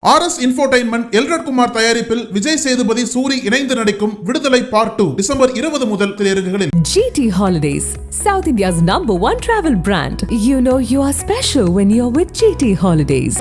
RS Infotainment Elred Kumar தயாரிப்பில் விஜய் சேதுபதி சூரி இணைந்து நடிக்கும் விடுதலை பார்ட் 2 டிசம்பர் 20 முதல் திரையரங்குகளில். GT Holidays, South India's #1 travel brand. You know you are special when you're with GT Holidays.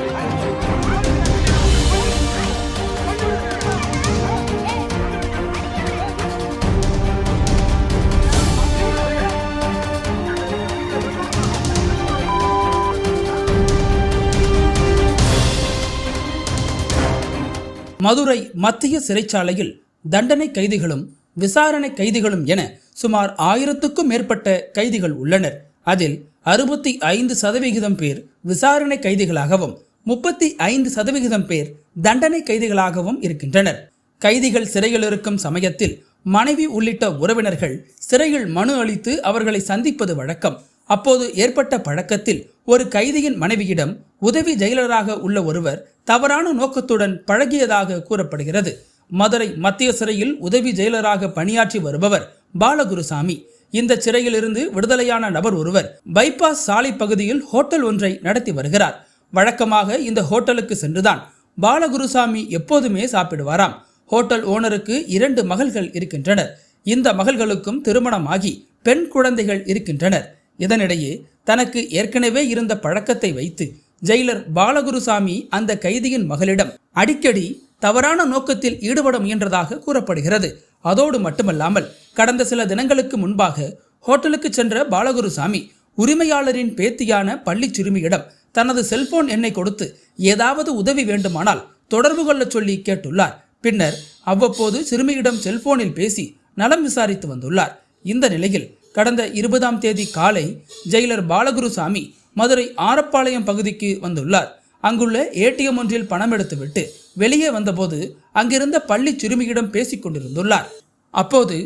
Madurai மத்திய சிறைச்சாலையில் தண்டனை கைதிகளும் விசாரணை கைதிகளும் என சுமார் 1000க்கும் மேற்பட்ட கைதிகள் உள்ளனர். அதில் 65% பேர் விசாரணை கைதிகளாகவும் 35% பேர் தண்டனை கைதிகளாகவும் இருக்கின்றனர். கைதிகள் சிறையில் இருக்கும் சமயத்தில் மனைவி உள்ளிட்ட உறவினர்கள் சிறையில் மனு அளித்து அவர்களை சந்திப்பது வழக்கம். அப்போது ஏற்பட்ட பழக்கத்தில் ஒரு கைதியின் மனைவியிடம் உதவி ஜெயிலராக உள்ள ஒருவர் தவறான நோக்கத்துடன் பழகியதாக கூறப்படுகிறது. மதுரை மத்திய சிறையில் உதவி ஜெயிலராக பணியாற்றி வருபவர் பாலகுருசாமி. இந்த சிறையிலிருந்து விடுதலையான நபர் ஒருவர் பைபாஸ் சாலை பகுதியில் ஹோட்டல் ஒன்றை நடத்தி வருகிறார். வழக்கமாக இந்த ஹோட்டலுக்கு சென்றுதான் பாலகுருசாமி எப்போதுமே சாப்பிடுவாராம். ஹோட்டல் ஓனருக்கு 2 மகள்கள் இருக்கின்றனர். இந்த மகள்களுக்கும் திருமணமாகி பெண் குழந்தைகள் இருக்கின்றனர். இதனிடையே தனக்கு ஏற்கனவே இருந்த பழக்கத்தை வைத்து ஜெயிலர் பாலகுருசாமி அந்த கைதியின் மகளிடம் அடிக்கடி தவறான நோக்கத்தில் ஈடுபட முயன்றதாக கூறப்படுகிறது. அதோடு மட்டுமல்லாமல் கடந்த சில தினங்களுக்கு முன்பாக ஹோட்டலுக்கு சென்ற பாலகுருசாமி உரிமையாளரின் பேத்தியான பள்ளி சிறுமியிடம் தனது செல்போன் எண்ணை கொடுத்து ஏதாவது உதவி வேண்டுமானால் தொடர்பு கொள்ள சொல்லி கேட்டுள்ளார். பின்னர் அவ்வப்போது சிறுமியிடம் செல்போனில் பேசி நலம் விசாரித்து வந்துள்ளார். இந்த நிலையில் கடந்த 20ஆம் தேதி காலை ஜெயிலர் பாலகுருசாமி மதுரை ஆரப்பாளையம் பகுதிக்கு வந்துள்ளார். அங்குள்ள ATM ஒன்றில் பணம் எடுத்துவிட்டு வெளியே வந்தபோது அங்கிருந்த பள்ளி சிறுமியிடம் பேசிக் கொண்டிருந்துள்ளார். அப்போது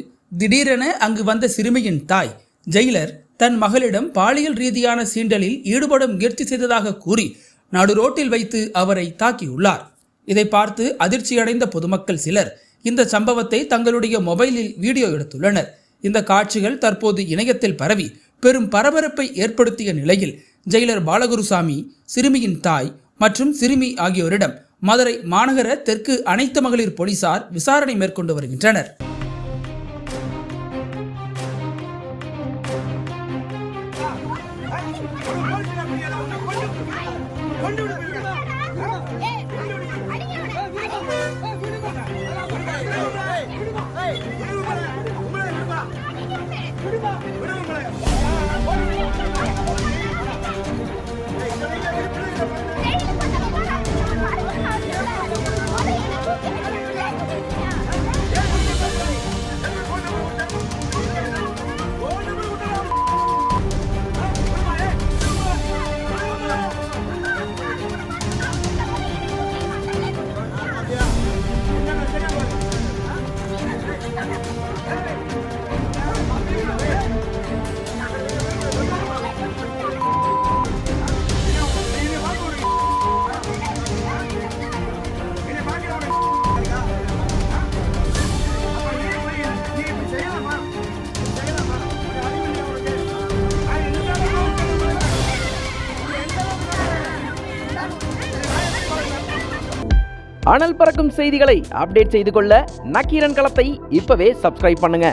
திடீரென அங்கு வந்த சிறுமியின் தாய் ஜெயிலர் தன் மகளிடம் பாலியல் ரீதியான சீண்டலில் ஈடுபட முயற்சி செய்ததாக கூறி நடு ரோட்டில் வைத்து அவரை தாக்கியுள்ளார். இதை பார்த்து அதிர்ச்சியடைந்த பொதுமக்கள் சிலர் இந்த சம்பவத்தை தங்களுடைய மொபைலில் வீடியோ எடுத்துள்ளனர். இந்த காட்சிகள் தற்போது இணையத்தில் பரவி பெரும் பரபரப்பை ஏற்படுத்திய நிலையில் ஜெயிலர் பாலகுருசாமி, சிறுமியின் தாய் மற்றும் சிறுமி ஆகியோரிடம் மதுரை மாநகர தெற்கு அனைத்து மகளிர் போலீசார் விசாரணை மேற்கொண்டு வருகின்றனர். அனல் பறக்கும் செய்திகளை அப்டேட் செய்து கொள்ள நக்கீரன் களத்தை இப்பவே சப்ஸ்கிரைப் பண்ணுங்க.